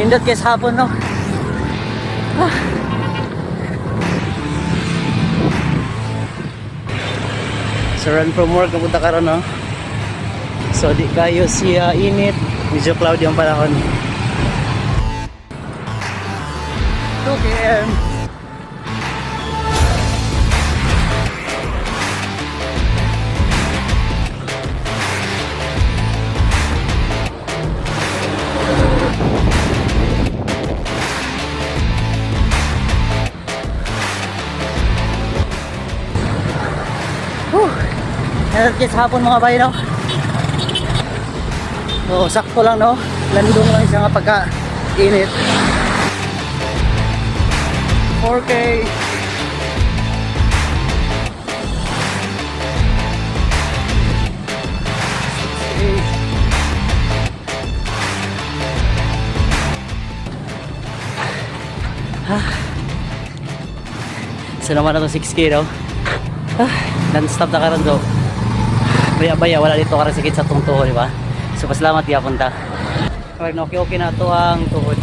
Nindot guys hapon no. So run from work napunta karon no. So di kayo siya init, medyo cloudy ang panahon. 2 km. Nalagkis hapon mga bayo no. So sakto lang no. Landong lang siya nga pagka-init. 4K. So naman na ito 6K no. Non-stop na karon do. Baya-baya wala dito karang sakit sa tungtuho, di ba? So pasalamat gyapon ta. Kaya okay na to ang tuhod.